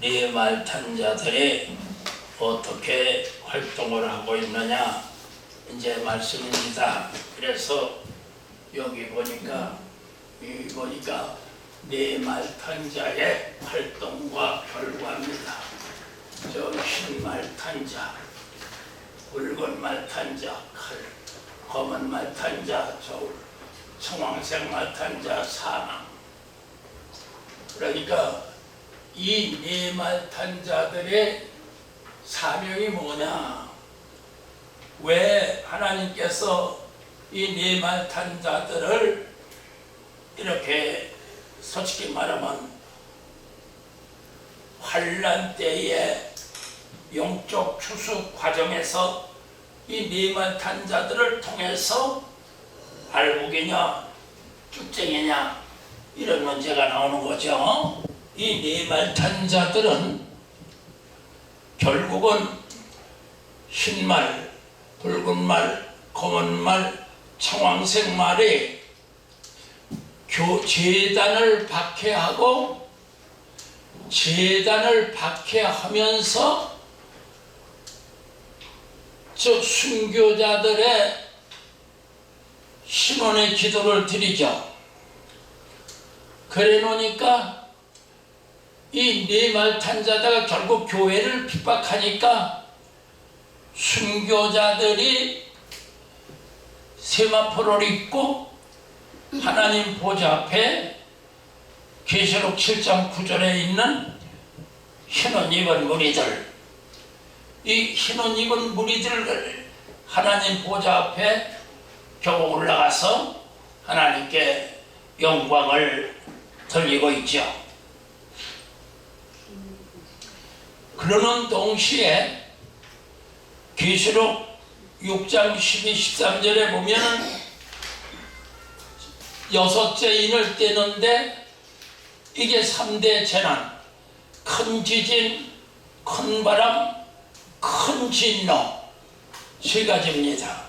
네말탄자들이 어떻게 활동을 하고 있느냐 이제 말씀입니다. 그래서 여기 보니까 네말탄자의 활동과 결과입니다. 저 흰말탄자, 붉은 말탄자 칼, 검은 말탄자 저울, 청황색 말탄자 사망. 그러니까 이 네말탄자들의 사명이 뭐냐? 왜 하나님께서 이 네말탄자들을 이렇게 솔직히 말하면 환난 때의 영적 추수 과정에서 이 네말탄자들을 통해서 알곡이냐 쭉쟁이냐 이런 문제가 나오는 거죠. 이 네말탄자들은 결국은 흰말, 붉은 말, 검은 말, 청황색 말이 재단을 박해하고 재단을 박해하면서 저 순교자들의 신원의 기도를 드리죠. 그래 놓으니까 이 네말탄자다가 결국 교회를 핍박하니까 순교자들이 세마포를 입고 하나님 보좌 앞에 계시록 7장 9절에 있는 흰옷 입은 무리들, 이 흰옷 입은 무리들을 하나님 보좌 앞에 겨우 올라가서 하나님께 영광을 돌리고 있죠. 그러는 동시에 계시록 6장 12, 13절에 보면 여섯째 인을 떼는데 이게 3대 재난, 큰 지진, 큰 바람, 큰 진노 세 가지입니다.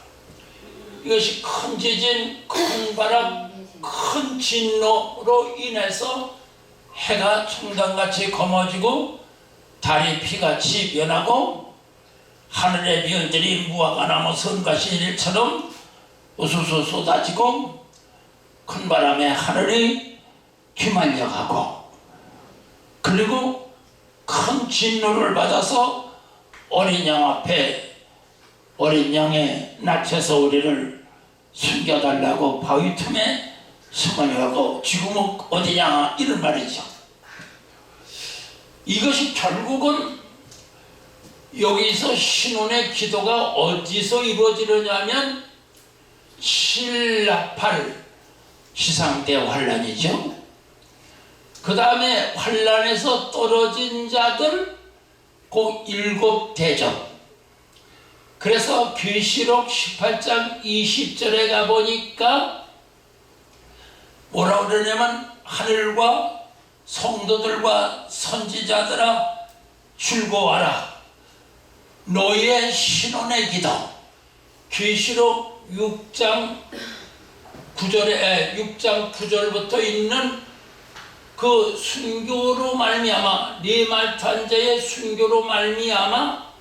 이것이 큰 지진, 큰 바람, 큰 진노로 인해서 해가 청단같이 검어지고 달이 피같이 변하고 하늘의 별들이 무화과 나무 선과실처럼 우수수 쏟아지고 큰 바람에 하늘이 휘말려가고 그리고 큰 진노를 받아서 어린 양 앞에 어린 양의 낯에서 우리를 숨겨달라고 바위 틈에 숨어려고 지금 어디냐 이런 말이죠. 이것이 결국은 여기서 신혼의 기도가 어디서 이루어지느냐면 칠라팔 시상대 환란이죠. 그 다음에 환란에서 떨어진 자들 그 7대접. 그래서 계시록 18장 20절에 가보니까 뭐라고 그러냐면 하늘과 성도들과 선지자들아 즐거워하라. 너희의 신혼의 기도. 계시록 6장 9절부터 있는 그 순교로 말미암아 네말탄자의 순교로 말미암아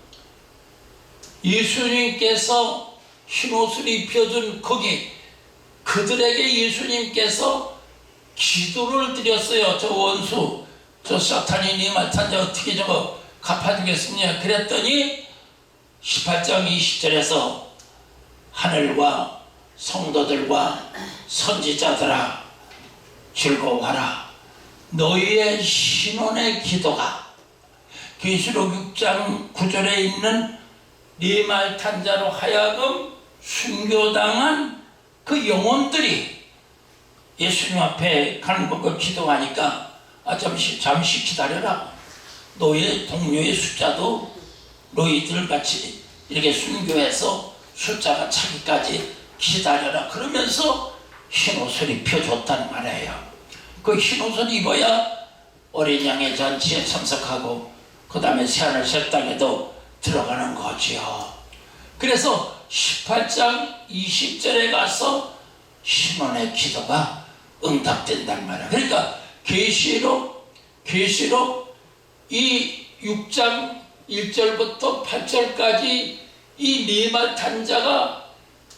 예수님께서 흰옷을 입혀준 거기 그들에게 예수님께서 기도를 드렸어요. 저 원수 저 사탄이 네말탄자 어떻게 저거 갚아주겠습니까? 그랬더니 18장 20절에서 하늘과 성도들과 선지자들아 즐거워하라. 너희의 신혼의 기도가 계시록 6장 9절에 있는 네말탄자로 하여금 순교당한 그 영혼들이 예수님 앞에 가는 거 기도하니까 잠시 기다려라. 너의 동료의 숫자도 너희들 같이 이렇게 순교해서 숫자가 차기까지 기다려라. 그러면서 흰옷을 입혀줬단 말이에요. 그 흰옷을 입어야 어린 양의 잔치에 참석하고 그 다음에 새하늘 새 땅에도 들어가는 거지요. 그래서 18장 20절에 가서 신혼의 기도가 응답된단 말이야. 그러니까 계시록 이 6장 1절부터 8절까지 이 네말탄 자가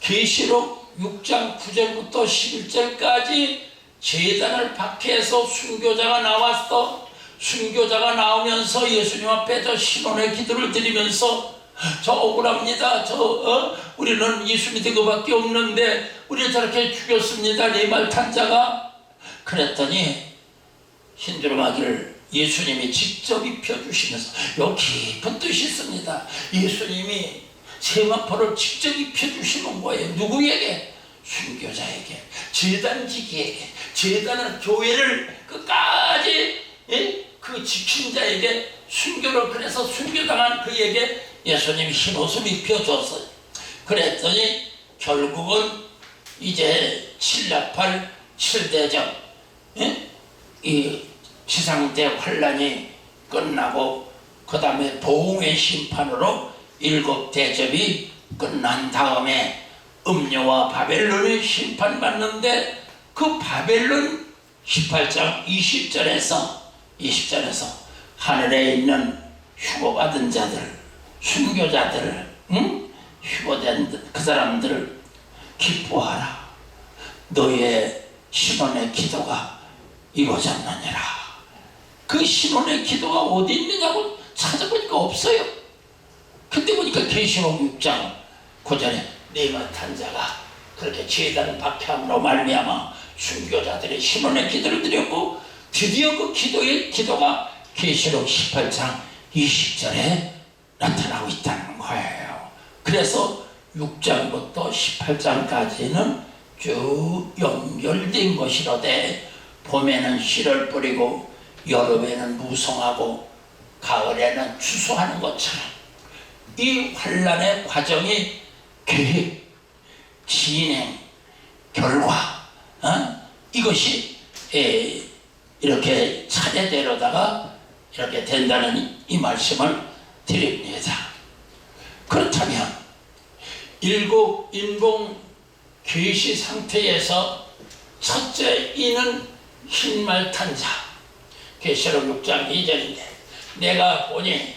계시록 6장 9절부터 11절까지 제단을 박해해서 순교자가 나왔어. 순교자가 나오면서 예수님 앞에 저 신원의 기도를 드리면서 저 억울합니다. 우리는 예수 믿은 것밖에 없는데 우리를 저렇게 죽였습니다. 네말탄 자가. 그랬더니 흰두루마기를 예수님이 직접 입혀주시면서 요 깊은 뜻이 있습니다. 예수님이 세마포를 직접 입혀주시는 거예요. 누구에게? 순교자에게, 제단지기에게, 제단은 교회를 끝까지 그 지킨 자에게 순교를, 그래서 순교당한 그에게 예수님이 흰옷을 입혀줬어요. 그랬더니 결국은 이제 7나팔 7대접 이 지상대 환란이 끝나고 그 다음에 보응의 심판으로 7대접이 끝난 다음에 음녀와 바벨론이 심판받는데, 그 바벨론 18장 20절에서 하늘에 있는 휴거받은 자들, 순교자들, 휴거된 그 사람들을 기뻐하라. 너의 신원의 기도가 이루어졌느니라. 그 신원의 기도가 어디 있느냐고 찾아보니까 없어요. 그때 보니까 계시록 6장 9절에 네말탄 자가 그렇게 제단 박해함으로 말미암아 순교자들의 신원의 기도를 드렸고, 드디어 그 기도가 계시록 18장 20절에 나타나고 있다는 거예요. 그래서 6장부터 18장까지는 쭉 연결된 것이로되, 봄에는 씨를 뿌리고 여름에는 무성하고 가을에는 추수하는 것처럼 이 환란의 과정이 계획, 진행, 결과, 이것이 이렇게 차례대로다가 이렇게 된다는 이 말씀을 드립니다. 그렇다면 일곱 인봉 계시 상태에서 첫째 이는 흰말탄 자, 계시록 6장 2절인데, 내가 보니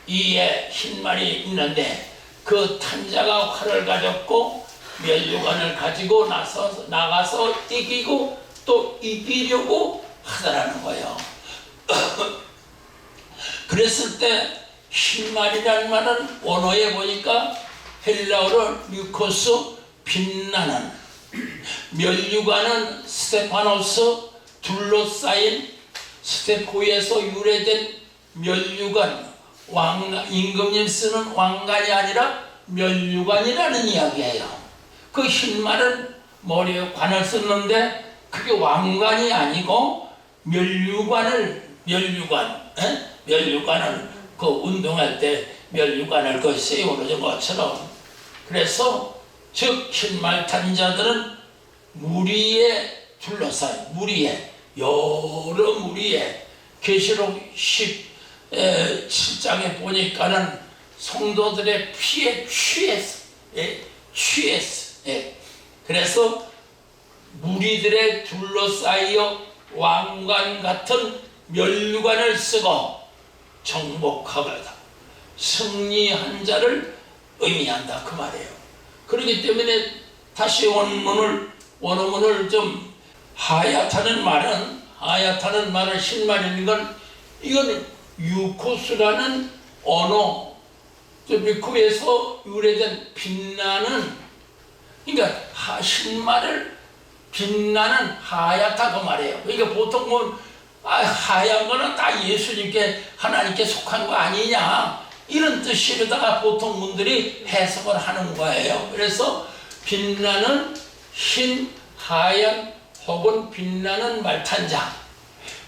이에 흰말이 있는데 그 탄자가 활을 가졌고 면류관을 가지고 나가서 이기고 또 이기려고 하더라는 거예요. 그랬을 때 흰말이라는 말은 원어에 보니까 헬라어로 류코스, 빛나는, 면류관은 스테파노스, 둘러싸인, 스테포에서 유래된 면류관, 임금님 쓰는 왕관이 아니라 면류관이라는 이야기예요. 그 흰말은 머리에 관을 썼는데 그게 왕관이 아니고 면류관을, 면류관을 그 운동할 때 면류관을 그 세워놓은 것처럼, 그래서 즉 흰말탄 자들은 무리에 둘러싸여, 여러 무리에, 계시록 17장에 보니까는 성도들의 피에 취했어. 그래서 무리들의 둘러싸여 왕관 같은 면류관을 쓰고 정복하거다, 승리한 자를 의미한다, 그 말이에요. 그렇기 때문에 다시 원어문을 좀 하얗다는 말은 흰말인 건, 이건 유코스라는 언어, 미국에서 유래된 빛나는, 그러니까 흰말을 빛나는, 하얗다 그 말이에요. 그러니까 보통 하얀 거는 다 예수님께, 하나님께 속한 거 아니냐, 이런 뜻으로다가 보통 분들이 해석을 하는 거예요. 그래서 빛나는, 흰, 하얀 혹은 빛나는 말탄자.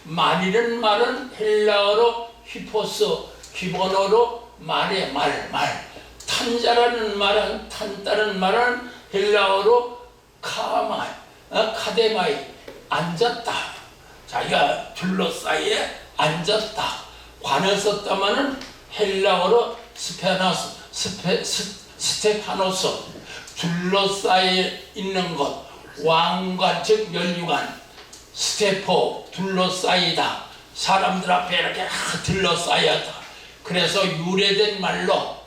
말이란 말은 헬라어로 히포스, 기본어로 말의 말. 탄자라는 말은, 탄다는 말은 헬라어로 카데마이, 앉았다. 자기가 둘러싸이에 앉았다. 관을 썼다마는 헬라어로 스테파노스, 둘러싸여 있는 것, 왕관 즉 면류관, 스테포 둘러싸이다, 사람들 앞에 이렇게 들러싸야 한다. 그래서 유래된 말로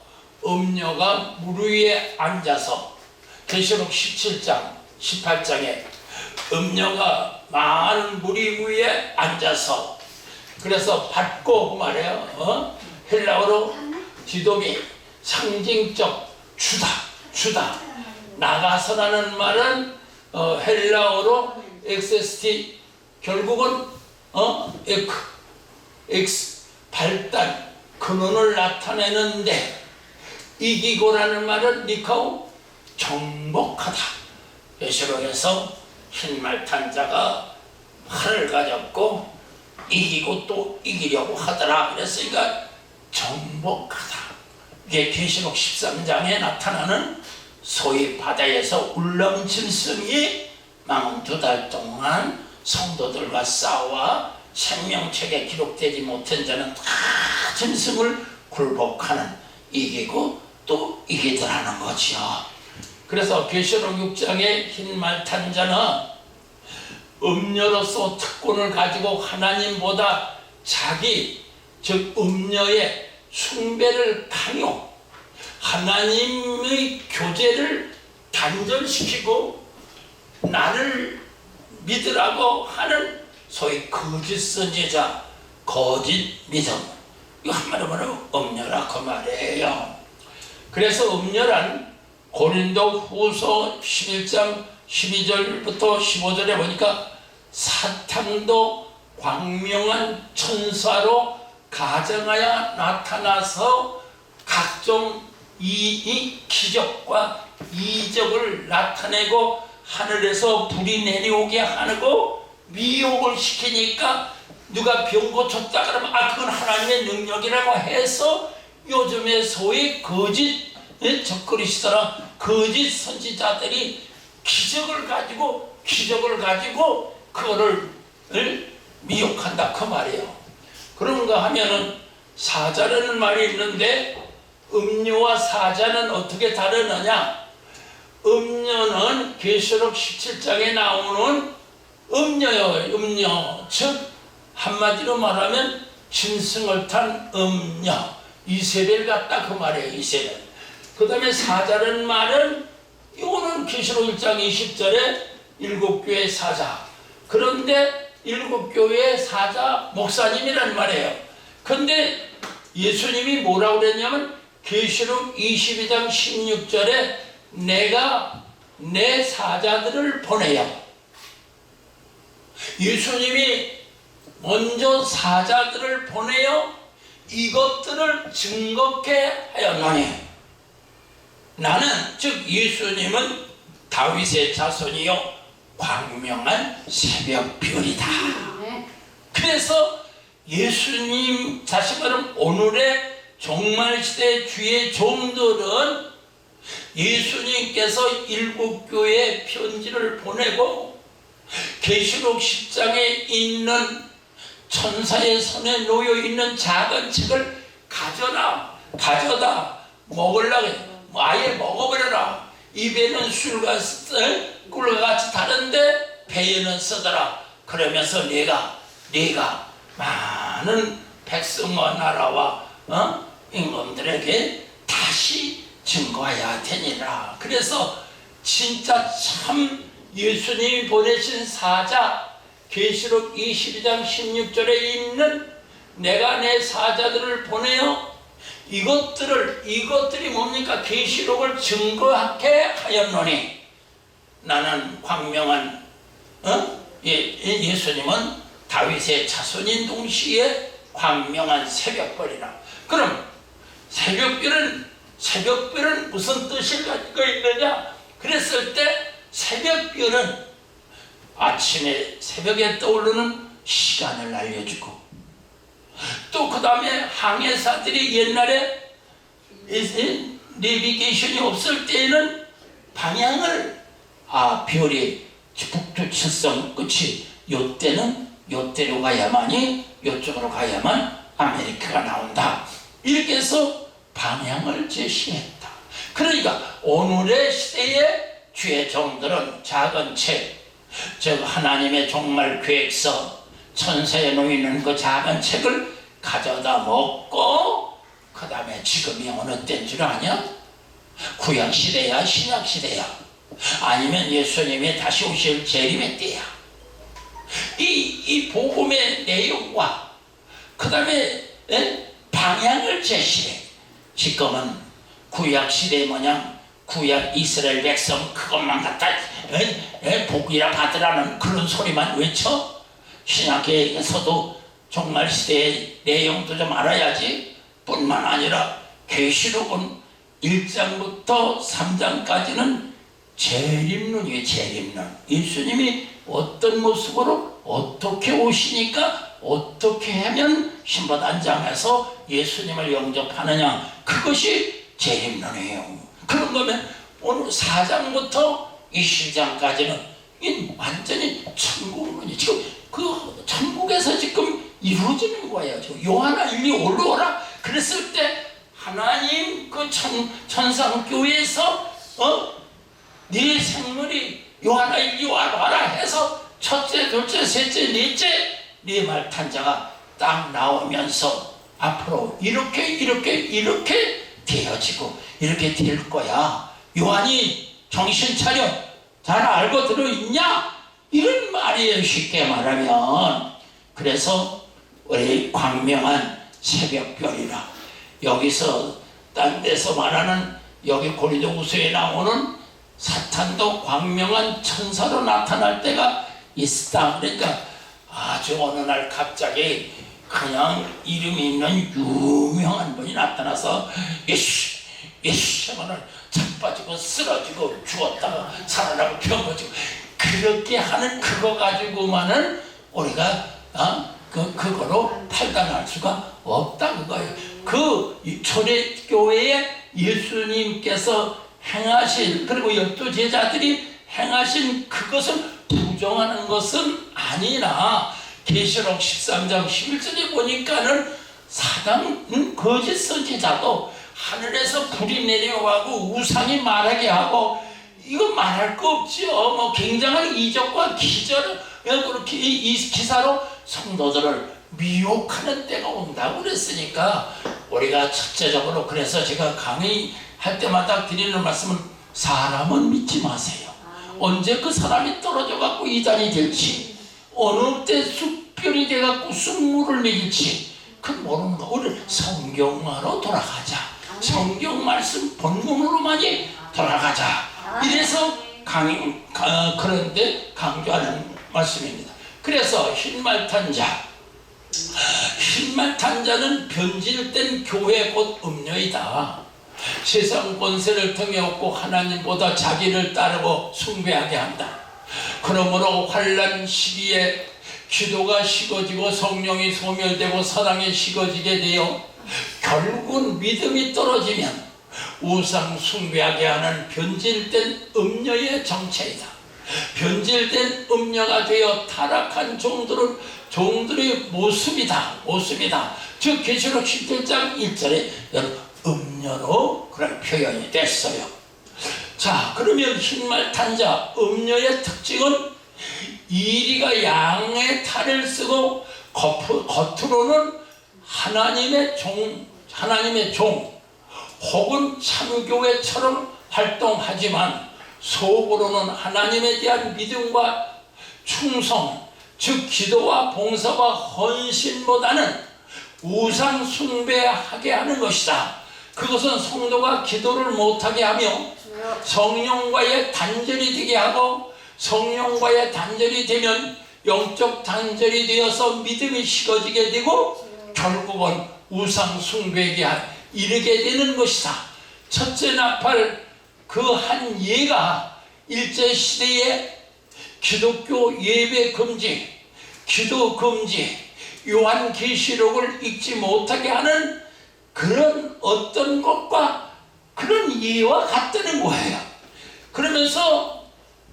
음녀가 물 위에 앉아서 계시록 17장 18장에 음녀가 많은 물 위에 앉아서 그래서 받고 말해요. 헬라어로 지도미 상징적 주다 나가서라는 말은 헬라어로 XST 결국은 X 발단 근원을 나타내는데 이기고라는 말은 니카오 정복하다. 계시록에서 흰말 탄 자가 활을 가졌고 이기고 또 이기려고 하더라. 그랬으니까 정복하다. 이게 계시록 13장에 나타나는 소위 바다에서 울렁짐승이 42달 동안 성도들과 싸워 생명책에 기록되지 못한 자는 다 짐승을 굴복하는 이기고 또 이기더라는 거죠. 그래서 계시록 6장의 흰말 탄 자는 음녀로서 특권을 가지고 하나님보다 자기 즉 음녀의 숭배를 강요 하나님의 교제를 단절시키고 나를 믿으라고 하는 소위 거짓 선지자 거짓 믿음 이거 한마디로 말하면 음녀라 그 말이에요. 그래서 음녀란 고린도 후서 11장 12절부터 15절에 보니까 사탄도 광명한 천사로 가정하여 나타나서 각종 이 기적과 이적을 나타내고 하늘에서 불이 내려오게 하고 미혹을 시키니까 누가 병 고쳤다 그러면 그건 하나님의 능력이라고 해서 요즘에 소위 거짓 적그리스도나 거짓 선지자들이 기적을 가지고 그거를 미혹한다 그 말이에요. 그런가 하면은 사자라는 말이 있는데 음녀와 사자는 어떻게 다르느냐? 음녀는 계시록 17장에 나오는 음녀요. 음녀 즉 한마디로 말하면 짐승을 탄 음녀 이세벨 같다 그 말이에요. 이세벨. 그 다음에 사자라는 말은 이거는 계시록 1장 20절에 7교회 사자. 그런데 7교회 사자 목사님이란 말이에요. 근데 예수님이 뭐라고 그랬냐면 계시록 22장 16절에 내가 내 사자들을 보내요. 예수님이 먼저 사자들을 보내요. 이것들을 증거케 하였노니 나는 즉 예수님은 다윗의 자손이요 광명한 새벽별이다. 그래서 예수님 다시 말하면 오늘의 종말시대 주의 종들은 예수님께서 7교회에 편지를 보내고 계시록 10장에 있는 천사의 손에 놓여있는 작은 책을 가져다 먹으려고 해. 아예 먹어버려라. 입에는 술과 꿀과 같이 다른데 배에는 쓰더라. 그러면서 네가 많은 백성과 나라와 임금들에게 다시 증거해야 되니라. 그래서 진짜 참 예수님이 보내신 사자 계시록 22장 16절에 있는 내가 내 사자들을 보내어 이것들이 뭡니까? 계시록을 증거하게 하였노니 나는 광명한 예수님은 다윗의 자손인 동시에 광명한 새벽별이라. 그럼 새벽별은 무슨 뜻을 가지고 있느냐? 그랬을 때 새벽별은 아침에 새벽에 떠오르는 시간을 알려주고 또 그 다음에 항해사들이 옛날에 내비게이션이 없을 때에는 방향을 별이 북두칠성 끝이 요때는 요때로 가야만이 요쪽으로 가야만 아메리카가 나온다. 이렇게 해서 방향을 제시했다. 그러니까 오늘의 시대에 주의 종들은 작은 책 즉 하나님의 종말 계획서 천사에 놓이는 그 작은 책을 가져다 먹고 그 다음에 지금이 어느 때인 줄 아냐? 구약시대야 신약시대야 아니면 예수님이 다시 오실 재림의 때야. 이 복음의 내용과 그 다음에 방향을 제시해. 지금은 구약시대 뭐냐 구약 이스라엘 백성 그것만 갖다 복이라 받으라는 그런 소리만 외쳐? 신약계에서도 종말 시대의 내용도 좀 알아야지. 뿐만 아니라 계시록은 1장부터 3장까지는 재림론이에요. 재림론. 예수님이 어떤 모습으로 어떻게 오시니까 어떻게 하면 신바단장에서 예수님을 영접하느냐, 그것이 재림론이에요. 그런 거면 오늘 4장부터 20장까지는 완전히 천국론이 지금 그 천국에서 지금 이루어지는 거예요. 요한아 일리 올라오라 그랬을 때 하나님 그 천상교회에서 네 생물이 요한아 일리 와라 해서 첫째, 둘째, 셋째, 넷째 네 말 탄자가 딱 나오면서 앞으로 이렇게 되어지고 이렇게 될 거야. 요한이 정신 차려 잘 알고 들어있냐? 이런 말이에요. 쉽게 말하면. 그래서 우리 광명한 새벽별이라 여기서 딴 데서 말하는 여기 고린도후서에 나오는 사탄도 광명한 천사로 나타날 때가 있다. 그러니까 아주 어느 날 갑자기 그냥 이름 있는 유명한 분이 나타나서 예수 하면은 자빠지고 쓰러지고 죽었다가 살아나고 병거지고 그렇게 하는 그거 가지고만은 우리가 그거로 판단할 수가 없다 그거예요. 그 초대교회에 예수님께서 행하신 그리고 12제자들이 행하신 그것을 부정하는 것은 아니라 계시록 13장 11절에 보니까는 사당 거짓 선지자도 하늘에서 불이 내려가고 우상이 말하게 하고 이거 말할 거 없지요. 뭐 굉장한 이적과 기절을 그렇게 이 기사로 성도들을 미혹하는 때가 온다고 그랬으니까 우리가 첫째적으로 그래서 제가 강의할 때마다 드리는 말씀은 사람은 믿지 마세요. 언제 그 사람이 떨어져 갖고 이단이 될지 어느 때 숯별이 돼 갖고 쑥물을 먹일지 그건 모르는 거. 우리 성경으로 돌아가자. 성경 말씀 본문으로만이 돌아가자. 이래서 그런데 강조하는 말씀입니다. 그래서 흰말탄자는 변질된 교회 곧 음료이다. 세상 권세를 통해 얻고 하나님보다 자기를 따르고 숭배하게 한다. 그러므로 환난 시기에 기도가 식어지고 성령이 소멸되고 사랑이 식어지게 되어 결국은 믿음이 떨어지면 우상 숭배하게 하는 변질된 음녀의 정체이다. 변질된 음녀가 되어 타락한 종들의 모습이다. 즉 계시록 17장 1절에 음녀로 그런 표현이 됐어요. 자, 그러면 흰말탄자 음녀의 특징은 이리가 양의 탈을 쓰고 겉으로는 하나님의 종 혹은 참교회처럼 활동하지만 속으로는 하나님에 대한 믿음과 충성, 즉 기도와 봉사와 헌신보다는 우상 숭배하게 하는 것이다. 그것은 성도가 기도를 못하게 하며 성령과의 단절이 되게 하고 성령과의 단절이 되면 영적 단절이 되어서 믿음이 식어지게 되고 결국은 우상 숭배에게 이르게 되는 것이다. 첫째 나팔 그 한 예가 일제시대에 기독교 예배 금지, 기도 금지, 요한계시록을 읽지 못하게 하는 그런 어떤 것과 그런 예와 같다는 거예요. 그러면서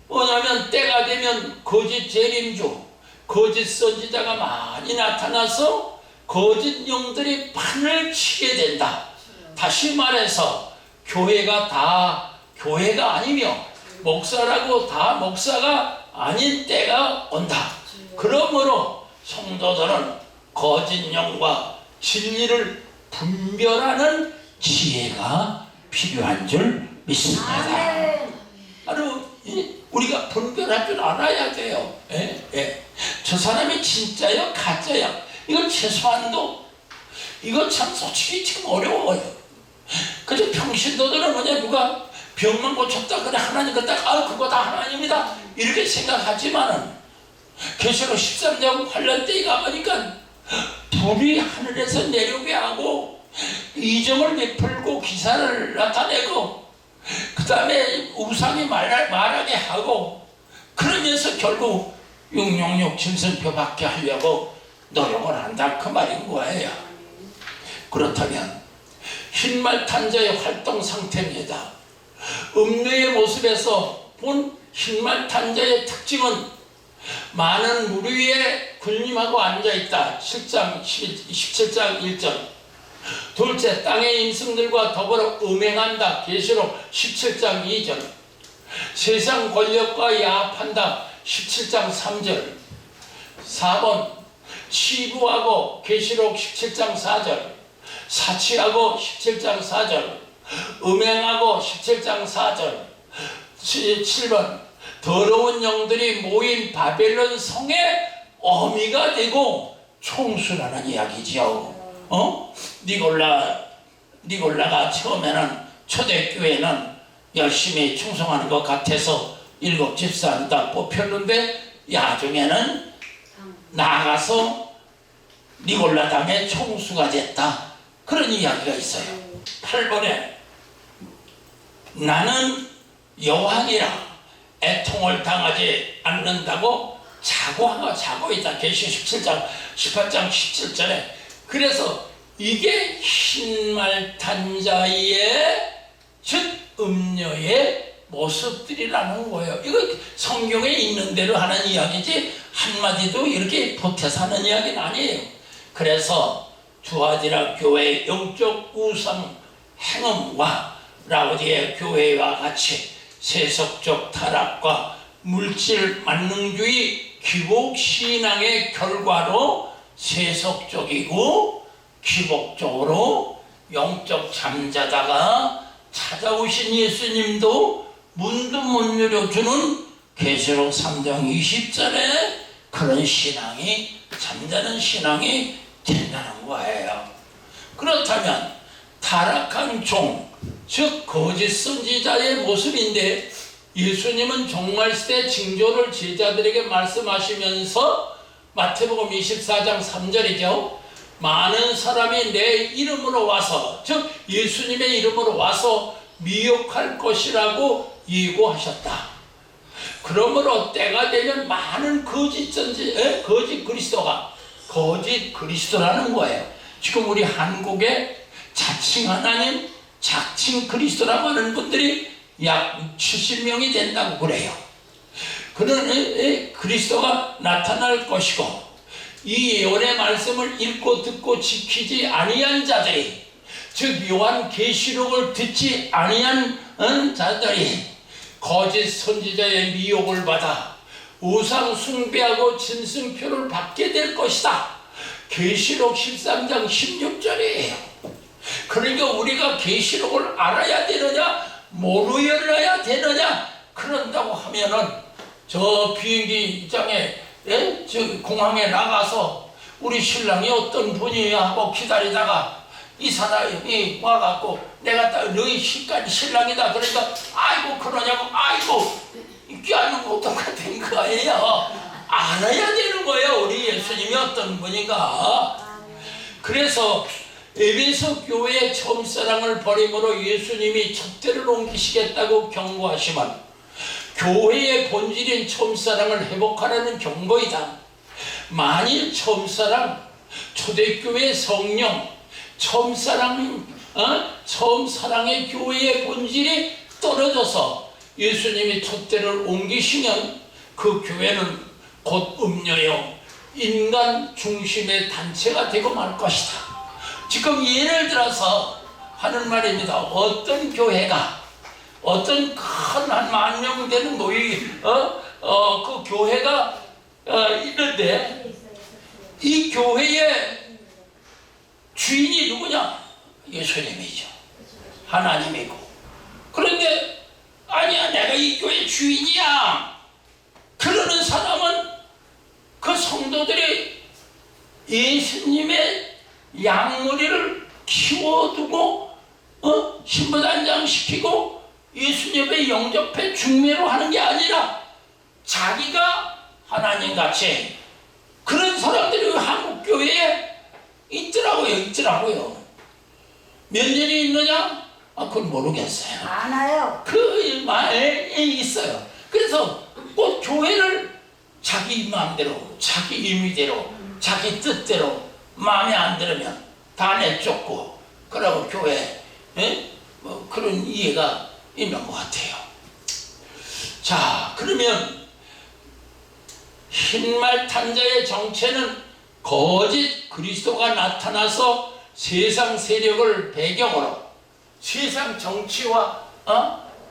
뭐냐면 때가 되면 거짓 재림주, 거짓 선지자가 많이 나타나서 거짓 영들이 판을 치게 된다. 다시 말해서 교회가 다 교회가 아니며 목사라고 다 목사가 아닌 때가 온다. 그러므로 성도들은 거짓 영과 진리를 분별하는 지혜가 필요한 줄 믿습니다. 바로 우리가 분별할 줄 알아야 돼요. 저 사람이 진짜요 가짜요, 이건 최소한도 이거 참 솔직히 지금 어려워요. 그래서 평신도들은 뭐냐, 누가 병만 고쳤다 그래 하나님 그다 그거 다 하나님이다 이렇게 생각하지만은 계시록 13장 환란 때에 가보니까 불이 하늘에서 내려오게 하고 이정을 베풀고 기사를 나타내고 그 다음에 우상이 말하게 하고, 그러면서 결국 666 짐승표 받게 하려고 노력을 한다 그 말인 거예요. 그렇다면 흰말 탄자의 활동 상태입니다. 음료의 모습에서 본 흰말 탄자의 특징은 많은 물 위에 군림하고 앉아있다. 17장 1절. 둘째, 땅의 임승들과 더불어 음행한다. 계시록 17장 2절. 세상 권력과 야합한다. 17장 3절. 4번, 치부하고 계시록 17장 4절. 사치하고 17장 4절. 음행하고 17장 4절. 7번, 더러운 영들이 모인 바벨론 성의 어미가 되고 총수라는 이야기지요. 니골라가 처음에는 초대교회는 열심히 충성하는 것 같아서 7 집사는 다 뽑혔는데 나중에는 나가서 니골라 당의 총수가 됐다, 그런 이야기가 있어요. 8번에 나는 여왕이라 애통을 당하지 않는다고 자고 있다. 계시 17장 18장 17절에. 그래서 이게 흰말 탄자의 즉 음녀의 모습들이라는 거예요. 이거 성경에 있는 대로 하는 이야기지 한마디도 이렇게 보태서 하는 이야기는 아니에요. 그래서 주아디라 교회의 영적 우상 행음과 라오디게 교회와 같이 세속적 타락과 물질 만능주의 기복신앙의 결과로 세속적이고 기복적으로 영적 잠자다가 찾아오신 예수님도 문도 못 열어주는 계시록 3장 20절에 그런 신앙이, 잠자는 신앙이 된다는 거예요. 그렇다면 타락한 종, 즉 거짓 선지자의 모습인데, 예수님은 종말시대 징조를 제자들에게 말씀하시면서 마태복음 24장 3절이죠. 많은 사람이 내 이름으로 와서, 즉 예수님의 이름으로 와서 미혹할 것이라고 예고하셨다. 그러므로 때가 되면 많은 거짓 그리스도라는 거예요. 지금 우리 한국에 자칭 하나님, 자칭 그리스도라고 하는 분들이 약 70명이 된다고 그래요. 그런 그리스도가 나타날 것이고, 이 예언의 말씀을 읽고 듣고 지키지 아니한 자들이, 즉 요한 계시록을 듣지 아니한 자들이 거짓 선지자의 미혹을 받아 우상 숭배하고 짐승표를 받게 될 것이다. 계시록 13장 16절이에요. 그러니까 우리가 계시록을 알아야 되느냐, 모르어야 되느냐, 그런다고 하면은 저 비행기장에, 저 공항에 나가서 우리 신랑이 어떤 분이야 하고 기다리다가 이 사람이 와갖고 내가 너희 신랑이다 그러니까 아이고 그러냐고, 아이고 껴안는 거 똑같은 거예요. 알아야 되는 거예요, 우리 예수님이 어떤 분인가. 그래서 에베소 교회의 처음사랑을 버림으로 예수님이 촛대를 옮기시겠다고 경고하시면 교회의 본질인 처음사랑을 회복하라는 경고이다. 만일 처음사랑, 초대교회 성령, 처음사랑의 교회의 본질이 떨어져서 예수님이 촛대를 옮기시면 그 교회는 곧 음녀요, 인간 중심의 단체가 되고 말 것이다. 지금 예를 들어서 하는 말입니다. 어떤 교회가, 어떤 큰 한 10,000명 되는 그 교회가 있는데 이 교회의 주인이 누구냐? 예수님이죠. 하나님이고. 그런데 아니야, 내가 이 교회 주인이야 그러는 사람은 그 성도들이 예수님의 양머리를 키워두고 신부단장 시키고 예수님의 영접해 중매로 하는 게 아니라 자기가 하나님같이 그런 사람들이 한국 교회에 있더라고요. 몇 년이 있느냐? 그건 모르겠어요. 많아요. 그 말에 있어요. 그래서 꼭 교회를 자기 마음대로, 자기 임의대로, 자기 뜻대로 마음에 안 들으면 다 내쫓고 그러고 교회 뭐 그런 이해가 있는 것 같아요. 자, 그러면 흰말탄자의 정체는 거짓 그리스도가 나타나서 세상 세력을 배경으로 세상 정치와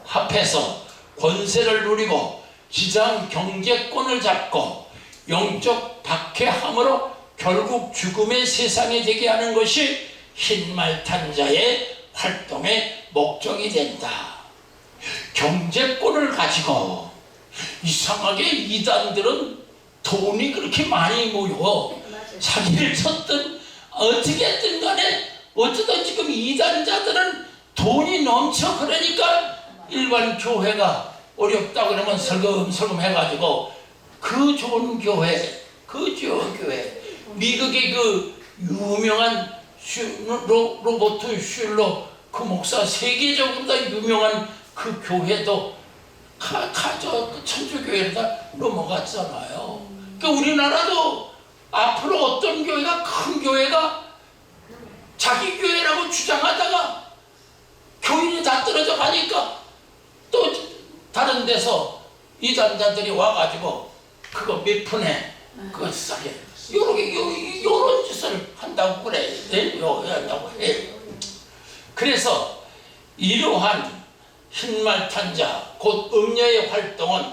합해서 권세를 누리고 지상 경제권을 잡고 영적 박해함으로 결국 죽음의 세상이 되게 하는 것이 흰말탄자의 활동의 목적이 된다. 경제권을 가지고 이상하게 이단들은 돈이 그렇게 많이 모여 자기를 쳤든 어떻게 했든 간에 어쩌다 지금 이단자들은 돈이 넘쳐. 그러니까 일반 교회가 어렵다 그러면 설금설금 해가지고 그 좋은 교회, 그 좋은 교회, 미국의 그 유명한 로버트 슐러 그 목사, 세계적으로 다 유명한 그 교회도 천주교회로 다 넘어갔잖아요. 그러니까 우리나라도 앞으로 어떤 교회가, 큰 교회가 자기 교회라고 주장하다가 교인이 다 떨어져 가니까 또 다른 데서 이단자들이 와가지고 그거 몇 푼에 그거 싸게 요런 짓을 한다고 그래. 한다고 해. 그래서 이러한 흰말탄자 곧 음녀의 활동은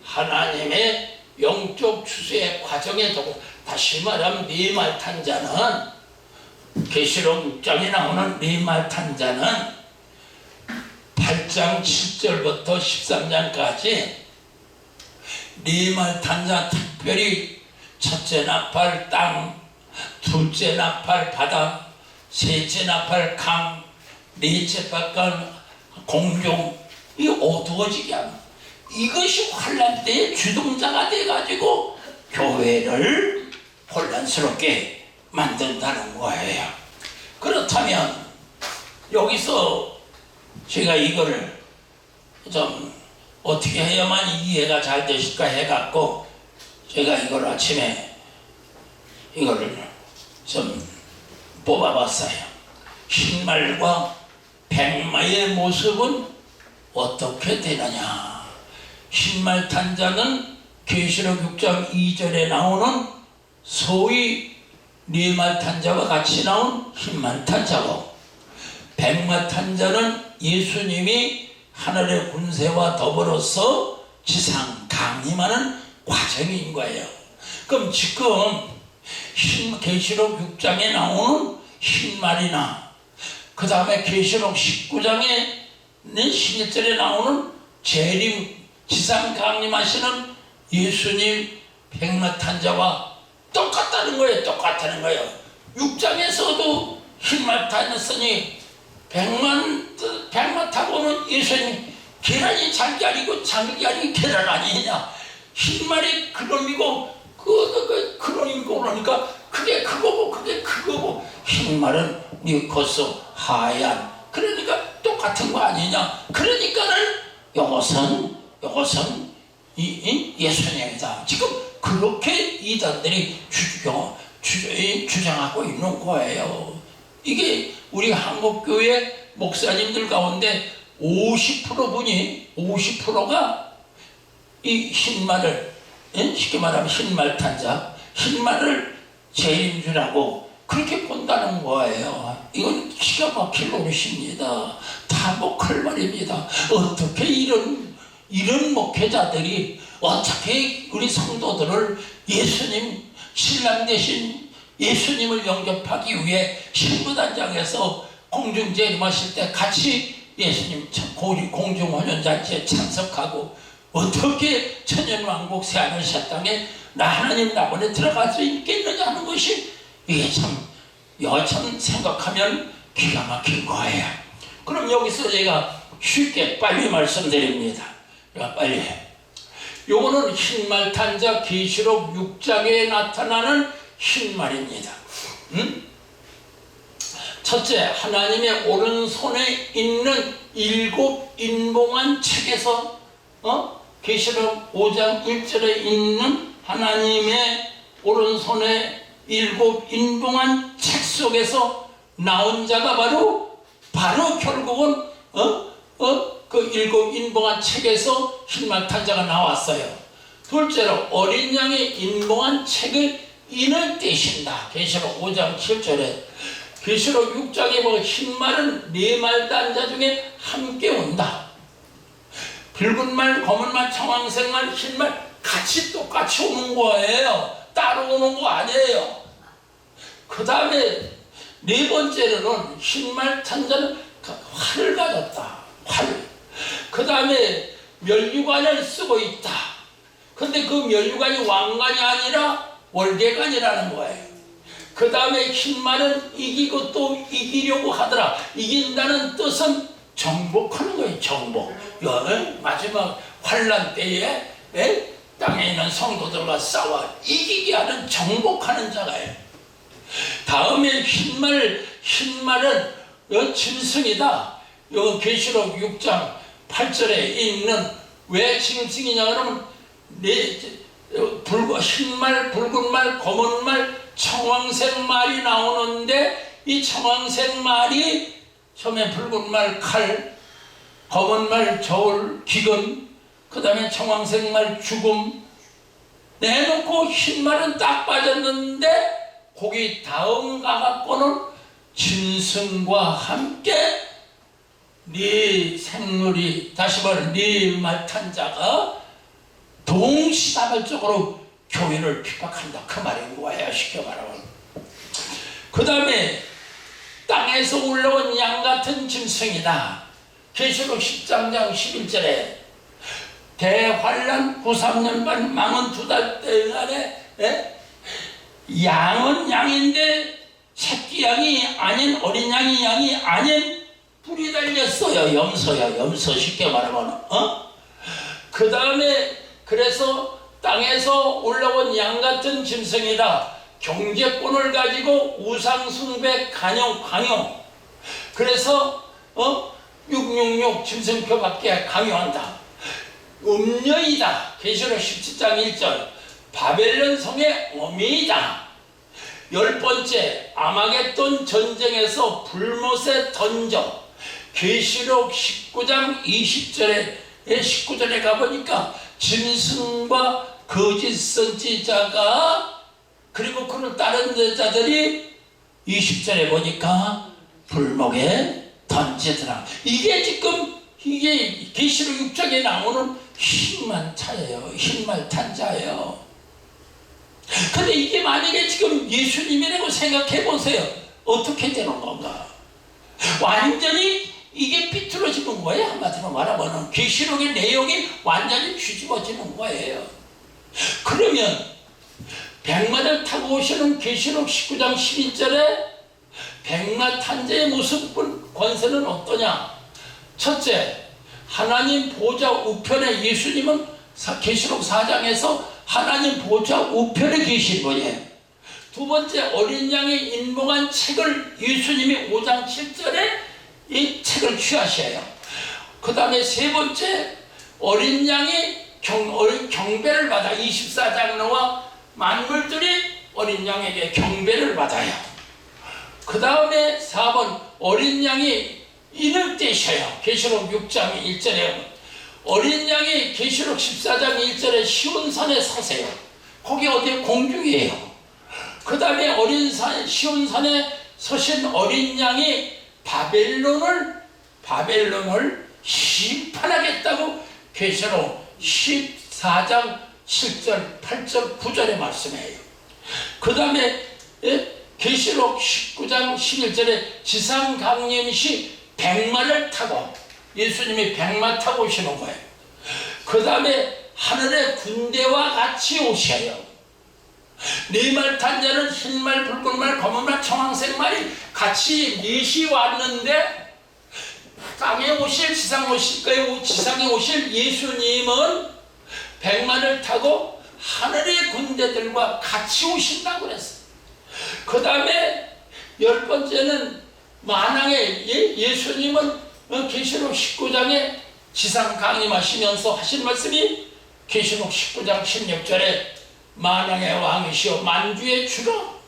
하나님의 영적 추수의 과정에 두고, 다시 말하면 네-말탄자는 계시록 6장에 나오는 네-말탄자는 8장 7절부터 13장까지 네-말탄자, 특별히 첫째 나팔 땅, 둘째 나팔 바다, 셋째 나팔 강, 넷째 나팔 공중, 이 어두워지게 하는 이것이 환란 때의 주동자가 돼가지고 교회를 혼란스럽게 만든다는 거예요. 그렇다면 여기서 제가 이거를 좀 어떻게 해야만 이해가 잘 되실까 해갖고 제가 이걸 아침에 이거를 좀 뽑아봤어요. 흰말과 백마의 모습은 어떻게 되느냐. 흰말탄자는 계시록 6장 2절에 나오는 소위 네-말탄자와 같이 나온 흰말탄자고, 백마탄자는 예수님이 하늘의 군세와 더불어서 지상 강림하는 과정인 거예요. 그럼 지금 계시록 6장에 나오는 흰말이나 그 다음에 계시록 19장에 11절에 나오는 재림 지상 강림하시는 예수님 백마탄자와 똑같다는 거예요. 똑같다는 거예요. 6장에서도 흰말 타였으니 백마 타고는 예수님 계란이 장기아니고 장기아니 계란 아니냐. 흰말이 그놈이고 그놈이고 그러니까 그게 그거고 그게 그거고, 흰말은 니코스 하얀, 그러니까 똑같은 거 아니냐. 그러니까는 이것은 예수님이다. 지금 그렇게 이단들이 주장하고 있는 거예요. 이게 우리 한국교회 목사님들 가운데 50%가 이 흰말을, 쉽게 말하면 흰말탄자, 흰말을 재림주라고 그렇게 본다는 거예요. 이건 기가 막힐 노릇입니다. 다 목할 말입니다. 어떻게 이런 목회자들이 어떻게 우리 성도들을 예수님 신랑 대신 예수님을 영접하기 위해 신부단장에서 공중재림하실 때 같이 예수님 공중혼연잔치에 참석하고 어떻게 천년왕국 새하늘새 땅에 나 하나님 나번에 들어갈 수 있겠느냐 하는 것이 이게 참 생각하면 기가 막힌 거예요. 그럼 여기서 제가 쉽게 빨리 말씀드립니다. 빨리 요거는 흰말탄자 계시록 6장에 나타나는 흰말입니다. 첫째, 하나님의 오른손에 있는 7 인봉한 책에서 계시록 5장 1절에 있는 하나님의 오른손에 7 인봉한 책 속에서 나온 자가 바로 결국은 그 7 인봉한 책에서 흰말탄자가 나왔어요. 둘째로 어린 양의 인봉한 책을 인을 떼신다. 계시록 5장 7절에 계시록 6장에 보면 흰말은 4말 단자 중에 함께 온다. 붉은 말, 검은 말, 청황색 말, 흰말 같이 똑같이 오는 거예요. 따로 오는 거 아니에요. 그 다음에 4번째로는 흰말 탄자는 활을 가졌다. 활. 그 다음에 면류관을 쓰고 있다. 근데 그 면류관이 왕관이 아니라 월계관이라는 거예요. 그 다음에 흰말은 이기고 또 이기려고 하더라. 이긴다는 뜻은 정복하는 거예요. 정복. 마지막 환란 때에 땅에 있는 성도들과 싸워 이기게 하는 정복하는 자가예요. 다음에 흰말은 짐승이다. 계시록 6장 8절에 있는 왜 짐승이냐 그러면 흰말, 붉은 말, 검은 말, 청황색 말이 나오는데 이 청황색 말이 처음에 붉은 말 칼, 검은 말 저울, 기근, 그 다음에 청황색 말 죽음 내놓고 흰 말은 딱 빠졌는데 거기 다음 가갖고는 짐승과 함께 네 생물이 다시 말해 네 말탄자가 동시다발적으로 교회를 핍박한다 그 말인 거예요. 쉽게 말하면. 그 다음에 땅에서 올라온 양같은 짐승이다. 계시록 10장 11절에 대환란 93년반 망은 2달 동안에 양은 양인데 새끼 양이 아닌 어린 양이 아닌 뿔이 달렸어요. 염소 쉽게 말하면 그 다음에 그래서 땅에서 올라온 양같은 짐승이다. 경제권을 가지고 우상숭배 강요 그래서 666 짐승표밖에 강요한다. 음녀이다. 계시록 17장 1절 바벨론 성의 어미이다. 10번째 아마겟돈 전쟁에서 불못에 던져. 계시록 19장 19절에 가보니까 짐승과 거짓 선지자가 그리고 그를 따른 자들이 20절에 보니까 불목에 던지더라. 이게 지금 이게 계시록 6장에 나오는 흰말탄자예요. 근데 이게 만약에 지금 예수님이라고 생각해 보세요. 어떻게 되는 건가? 완전히 이게 삐뚤어지는 거예요. 한마디로 말하면 계시록의 내용이 완전히 뒤집어지는 거예요. 그러면 백마를 타고 오시는 계시록 19장 12절에 백마탄자의 모습 권세는 어떠냐? 첫째, 하나님 보좌 우편에 예수님은 계시록 4장에서 하나님 보좌 우편에 계신 분이에요. 두 번째, 어린 양의 인봉한 책을 예수님이 5장 7절에 이 책을 취하셔요. 그 다음에 세 번째, 어린 양이 경배를 받아 24장 나와 만물들이 어린 양에게 경배를 받아요. 그 다음에 4번, 어린 양이 인을 떼셔요. 계시록 6장 1절에 어린 양이 계시록 14장 1절에 시온산에 서세요. 거기 어디에 공중이에요. 그 다음에 시온산에 서신 어린 양이 바벨론을 심판하겠다고 계시록 14장 7절 8절 9절에 말씀해요. 그 다음에 계시록 19장 11절에 지상강림시 백마를 타고 예수님이 백마 타고 오시는 거예요. 그 다음에 하늘의 군대와 같이 오셔요. 네 말 탄 자는 흰말, 붉은말, 검은말, 청황색 말이 같이 넷이 왔는데 땅에 오실, 지상에 오실 예수님은 백마를 타고 하늘의 군대들과 같이 오신다고 그랬어요. 그 다음에 10번째는 만왕의 예수님은 계시록 19장에 지상 강림하시면서 하신 말씀이 계시록 19장 16절에 만왕의 왕이시여 만주의 주로.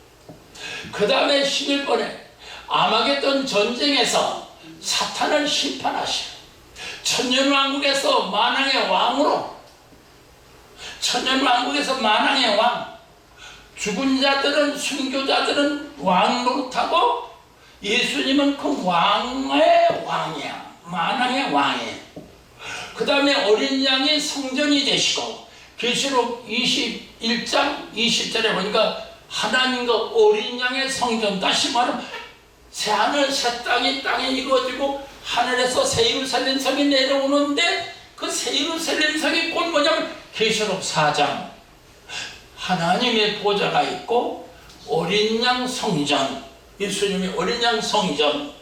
그 다음에 11번에 아마겟돈 전쟁에서 사탄을 심판하시오. 천년왕국에서 만왕의 왕으로, 천년왕국에서 만왕의 왕, 죽은 자들은, 순교자들은 왕 노릇하고 예수님은 그 왕의 왕이야. 만왕의 왕이에요. 그 다음에 어린 양이 성전이 되시고 계시록 21장 20절에 보니까 하나님과 어린 양의 성전, 다시 말하면 새하늘 새 땅에 이루어지고 하늘에서 새 예루살렘 성이 내려오는데 그 새 예루살렘 성이 곧 뭐냐면 계시록 4장 하나님의 보좌가 있고 어린 양 성전, 예수님이 어린 양 성전,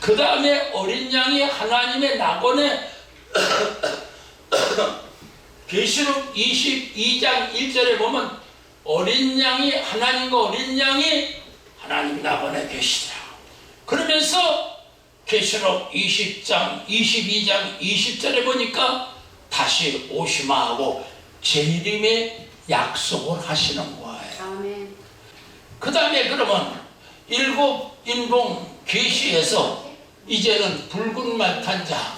그 다음에 어린 양이 하나님의 낙원에 계시록 22장 1절에 보면 어린 양이, 하나님과 어린 양이 하나님 낙원에 계시더라. 그러면서 계시록 20장 22장 20절에 보니까 다시 오시마 하고 재림의 약속을 하시는 거예요. 그 다음에 그러면 일곱 인봉 계시에서 이제는 붉은 말 탄 자,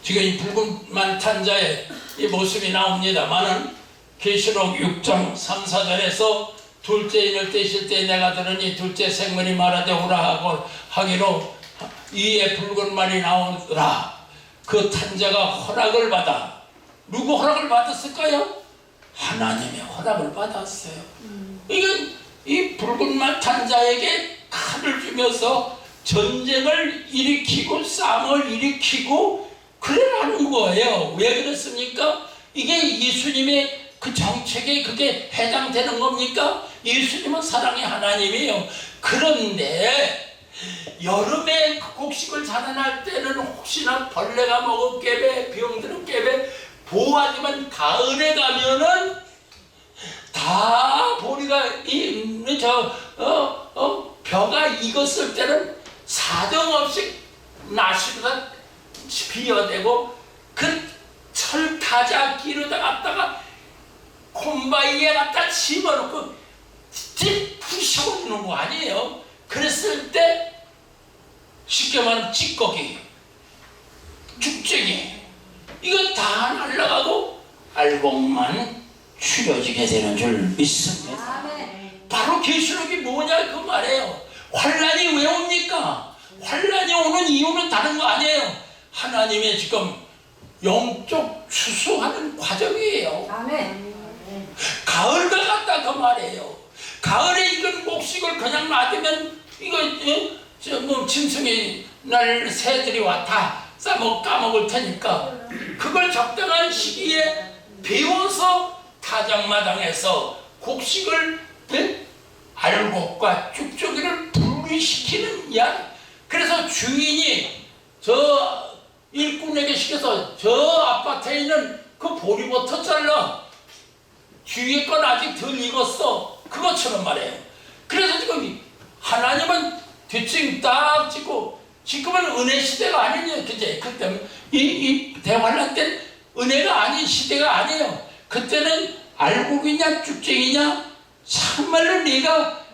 지금 이 붉은 말 탄 자의 이 모습이 나옵니다만은 계시록 6장 3, 4절에서 둘째 인을 떼실 때 내가 들으니 둘째 생물이 말하되 오라 하고 하기로 이에 붉은 말이 나오더라. 그 탄자가 허락을 받아. 누구 허락을 받았을까요? 하나님의 허락을 받았어요. 이건 이 붉은 말 탄자에게 칼을 주면서 전쟁을 일으키고 싸움을 일으키고 그러라는 거예요. 왜 그렇습니까? 이게 예수님의 그 정책에 그게 해당되는 겁니까? 예수님은 사랑의 하나님이에요. 그런데 여름에 곡식을 자라날 때는 혹시나 벌레가 먹은 깨배, 병들은 깨배 보호하지만 가을에 가면은 다 보리가 벼가 익었을 때는 사정없이 나시가 비어대고 그 철타자 기르다 갔다가 콤바이에 갖다 집어넣고 부셔버리는 거 아니에요. 그랬을 때 쉽게 말하면 찌꺼기, 죽쟁이 이거 다 날아가고 알곡만 추려지게 되는 줄 믿습니다. 바로 계시록이 뭐냐 그 말이에요. 환란이 왜 옵니까? 환란이 오는 이유는 다른 거 아니에요. 하나님의 지금 영적 추수하는 과정이에요. 가을과 같다 그 말이에요. 가을에 익은 곡식을 그냥 놔두면 이거 짐승이 날 새들이 와 다 까먹을 테니까 그걸 적당한 시기에 베어서 타작마당에서 곡식을 알곡과 쭉쭉이를 분리시키는 양. 그래서 주인이 저 일꾼에게 시켜서 저 아파트에 있는 그 보리부터 잘라. 뒤에 건 아직 덜 익었어. 그것처럼 말이에요. 그래서 지금 하나님은 뒷짐 딱 찍고 지금은 은혜 시대가 아니냐. 그제? 그때 이 대환란 때는 은혜가 아닌 시대가 아니에요. 그때는 알곡이냐 쭉쟁이냐 참말로 네가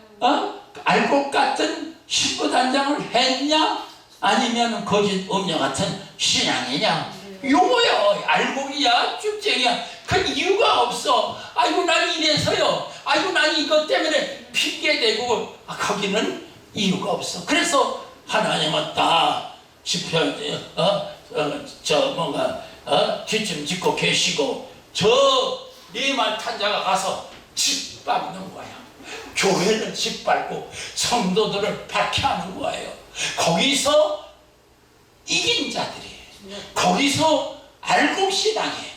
알곡 같은 신부단장을 했냐 아니면 거짓 음녀 같은 신앙이냐 요거요. 알곡이야 쭉쟁이야 그 이유가 없어. 아이고 난 이래서요. 아이고 난 이것 때문에 핑계대고 거기는 이유가 없어. 그래서 하나님은 다 지편 뒷짐 짓고 계시고 저 네 말 탄자가 가서 짓밟는 거야. 교회를 짓밟고 성도들을 박해하는 거예요. 거기서 이긴 자들이, 거기서 알곡신앙이,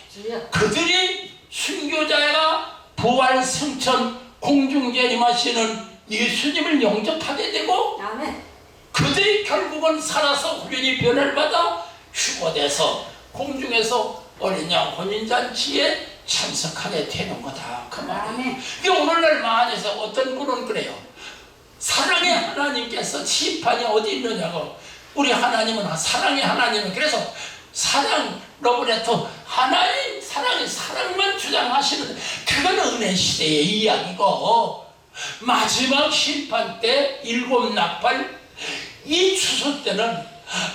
그들이 순교자가 부활 승천 공중재림하시는 예수님을 영접하게 되고, 그들이 결국은 살아서 후련히 변화를 받아 휴거돼서 공중에서 어린 양 혼인잔치에 참석하게 되는 거다, 그 말이에요. 이게 오늘날 만에서 어떤 분은 그래요. 사랑의 하나님께서 심판이 어디 있느냐고. 우리 하나님은 사랑의 하나님은, 그래서 사랑 러브레터 하나님 사랑의 사랑만 주장하시는, 그건 은혜 시대의 이야기고, 마지막 심판 때 일곱 나팔 이 추수 때는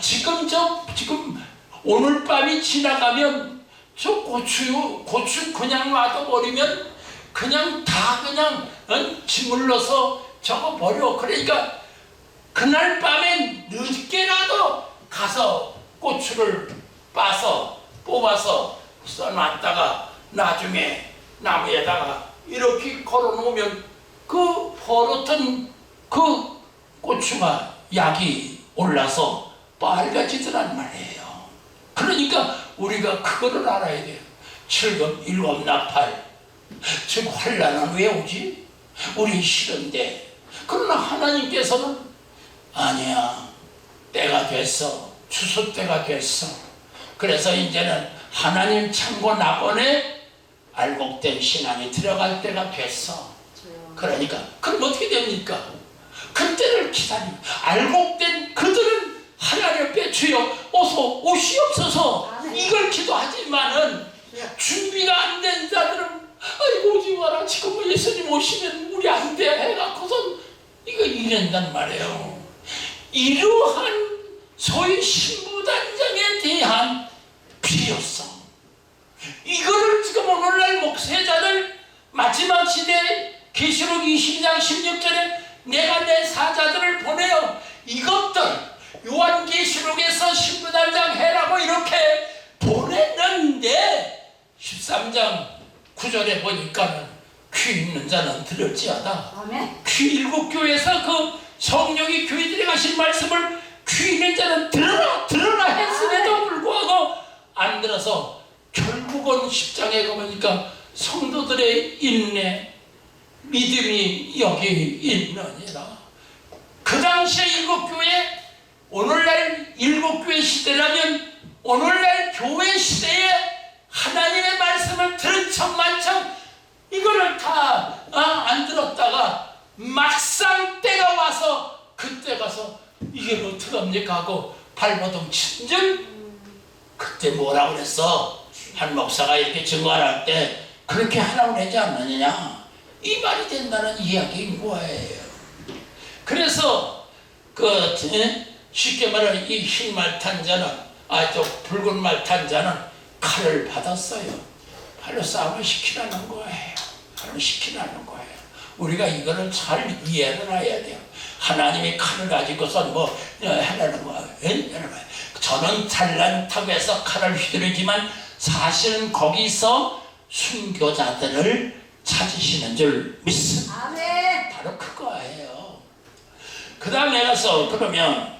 지금 오늘 밤이 지나가면 저 고추 그냥 놔둬버리면 그냥 다 그냥 짓물러서 저거 버려. 그러니까 그날 밤에 늦게라도 가서 고추를 뽑아서 써놨다가 나중에 나무에다가 이렇게 걸어놓으면 그 버릇은 그 고추가 약이 올라서 빨개지더란 말이에요. 그러니까 우리가 그거를 알아야 돼요. 칠금 일곱 나팔, 즉 환난은 왜 오지? 우리 싫은데. 그러나 하나님께서는 아니야, 때가 됐어, 추수 때가 됐어. 그래서 이제는 하나님 창고 낙원에 알곡된 신앙이 들어갈 때가 됐어. 그러니까 그럼 어떻게 됩니까? 그때를 기다리고 알곡된 그들은 하나님 앞에 주여 어서 오시옵소서 이걸 기도하지만은 준비가 안 된 자들은 아이고 오지 마라, 지금 예수님 오시면 우리 안 돼 해갖고선 이거 이런단 말이에요. 이러한 소위 신부단장에 대한 필요성, 이거를 지금 오늘날 목회자들 마지막 시대에 계시록 22장 16절에 내가 내 사자들을 보내어 이것들 요한계시록에서 신부단장 해라고 이렇게 보냈는데 13장 9절에 보니까는 귀 있는 자는 들을지어다. 귀 일곱 교회에서 그 성령이 교회들에 가신 말씀을 귀 있는 자는 들어라 했음에도 불구하고 안 들어서 결국은 10장에 가보니까 성도들의 인내 믿음이 여기 있느니라. 그 당시에 일곱 교회, 오늘날 일곱 교회 시대라면 오늘날 교회 시대에 하나님의 말씀을 들은 척만척 이거를 다 안 들었다가 막상 때가 와서 그때 가서 이게 어떡합니까 하고 발버둥 친즉 그때 뭐라고 그랬어? 한 목사가 이렇게 증거할 때 그렇게 하라고 그러지 않느냐, 이 말이 된다는 이야기인 거예요. 그래서 쉽게 말하면 이 흰 말 탄 자는 붉은 말 탄 자는 칼을 받았어요. 칼로 싸움을 시키라는 거예요. 칼로 시키라는 거예요. 우리가 이거를 잘 이해를 해야 돼요. 하나님이 칼을 가지고서 하라는 거예요. 저는 잘난다고 해서 칼을 휘두르지만 사실은 거기서 순교자들을 찾으시는 줄 믿습니다. 아멘. 바로 그거예요. 그 다음에 가서 그러면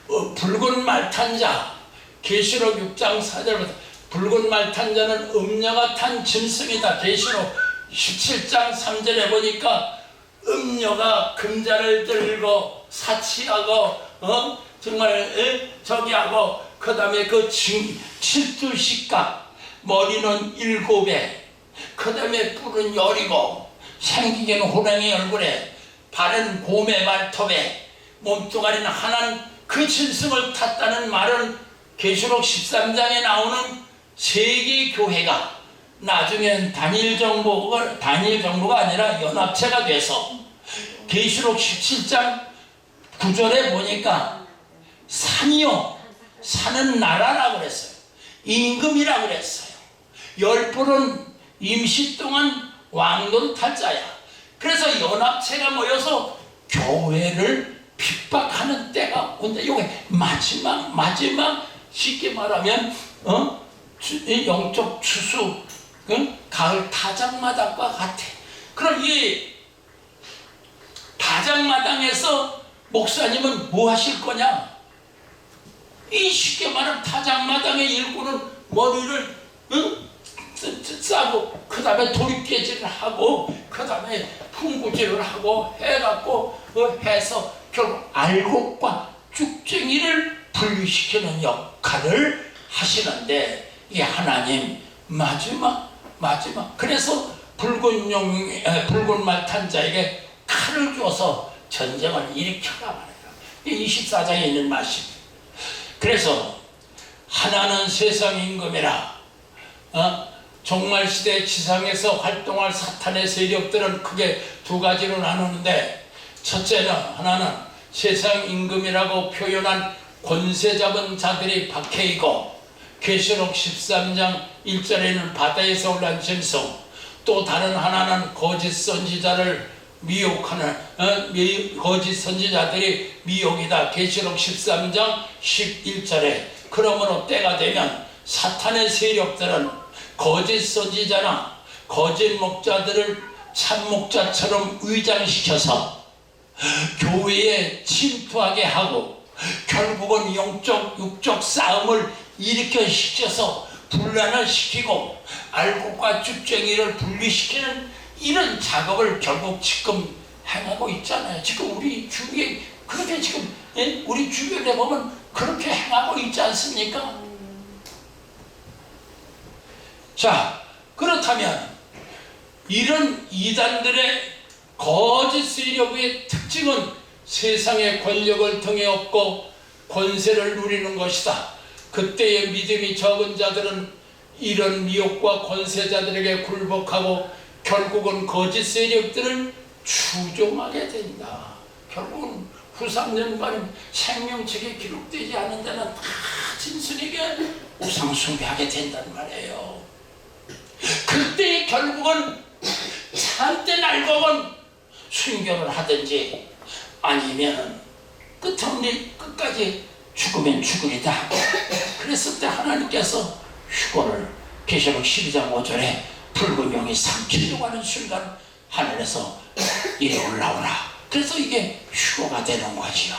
붉은 말 탄 자, 계시록 6장 4절부터 붉은 말 탄 자는 음녀가 탄 짐승이다. 계시록 17장 3절에 보니까 음녀가 금자를 들고 사치하고 정말 저기하고 그 다음에 그 칠두식각 머리는 7에 그 다음에 뿔은 10이고 생기게는 호랑이 얼굴에 발은 곰의 발톱에 몸뚱아리는 하나는 그 짐승을 탔다는 말은 계시록 13장에 나오는 세계 교회가 나중엔 단일 정부가 아니라 연합체가 돼서 계시록 17장 9절에 보니까 산이요, 산은 나라라고 그랬어요. 임금이라고 그랬어요. 10불은 임시 동안 왕노릇할 자야. 그래서 연합체가 모여서 교회를 핍박하는 때가 온다. 이게 마지막 쉽게 말하면 영적 추수 응? 가을 다장마당과 같아. 그럼 이 다장마당에서 목사님은 뭐 하실 거냐? 이 쉽게 말하면 다장마당의 일꾼은 머리를 싸고 그 다음에 도리깨질을 하고 그 다음에 풍구질을 하고 해갖고 해서 결국 알곡과 쭉쟁이를 분리시키는 역할을 하시는데 이 하나님 마지막 그래서 붉은 말 탄 자에게 칼을 줘서 전쟁을 일으켜라 말이야. 24장에 있는 말씀. 그래서 하나는 세상 임금이라. 종말시대 지상에서 활동할 사탄의 세력들은 크게 두 가지로 나누는데, 첫째는 하나는 세상 임금이라고 표현한 권세 잡은 자들이 박해이고, 계시록 13장 1절에는 바다에서 올라온 짐승, 또 다른 하나는 거짓 선지자를 미혹하는 거짓 선지자들이 미혹이다. 계시록 13장 11절에 그러므로 때가 되면 사탄의 세력들은 거짓 선지자나 거짓 목자들을 참 목자처럼 위장시켜서 교회에 침투하게 하고 결국은 영적 육적 싸움을 일으켜시켜서 분란을 시키고 알곡과 쭉쟁이를 분리시키는 이런 작업을 결국 지금 행하고 있잖아요. 지금 우리 주위에 그렇게 지금 우리 주변에 보면 그렇게 행하고 있지 않습니까? 자, 그렇다면 이런 이단들의 거짓 세력의 특징은 세상의 권력을 등에 업고 권세를 누리는 것이다. 그때의 믿음이 적은 자들은 이런 미혹과 권세자들에게 굴복하고 결국은 거짓 세력들을 추종하게 된다. 결국은 후삼년간은 생명책에 기록되지 않은 자는 다 진순에게 우상숭배하게 된단 말이에요. 그때 결국은 참된 알곡은 순교를 하든지 아니면 끝까지 죽으면 죽으리다. 그랬을 때 하나님께서 휴거를 계시록 12장 5절에 붉은 용이 삼키려고 하는 순간 하늘에서 이리 올라오라. 그래서 이게 휴거가 되는 거지요.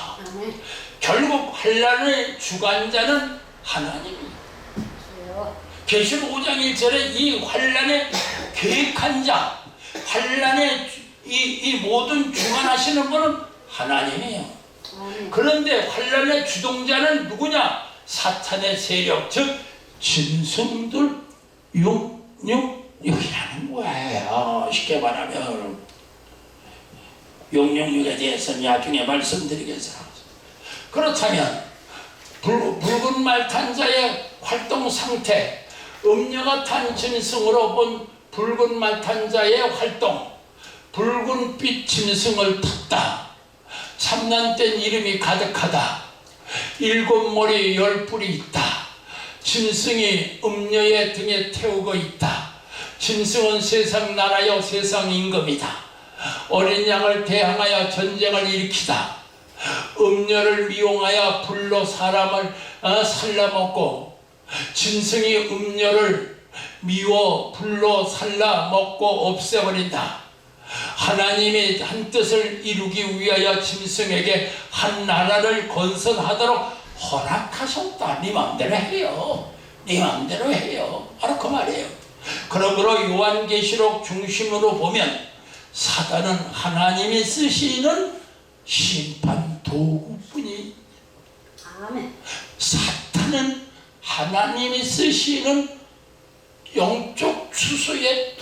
결국 환난의 주관자는 하나님이에요. 계시록 5장 1절에 이 환난의 계획한 자, 환난의 이 모든 주관하시는 분은 하나님이에요. 그런데 환난의 주동자는 누구냐? 사탄의 세력, 즉 짐승들 용용육이라는 거예요. 쉽게 말하면 용용육에 대해서는 나중에 말씀드리겠습니다. 그렇다면 붉은 말 탄 자의 활동 상태, 음녀가 탄 짐승으로 본 붉은 말 탄 자의 활동, 붉은빛 짐승을 탔다. 참난된 이름이 가득하다. 7머리 10뿔이 있다. 짐승이 음녀의 등에 태우고 있다. 짐승은 세상 나라여 세상 임금이다. 어린 양을 대항하여 전쟁을 일으키다. 음녀를 미용하여 불로 사람을 살라먹고, 짐승이 음녀를 미워 불로 살라먹고 없애버린다. 하나님이 한 뜻을 이루기 위하여 짐승에게 한 나라를 건설하도록 허락하셨다. 네 마음대로 해요. 네 마음대로 해요. 바로 그 말이에요. 그러므로 요한계시록 중심으로 보면 사단은 하나님이 쓰시는 심판 도구뿐이, 아멘. 사탄은 하나님이 쓰시는 영적 추수의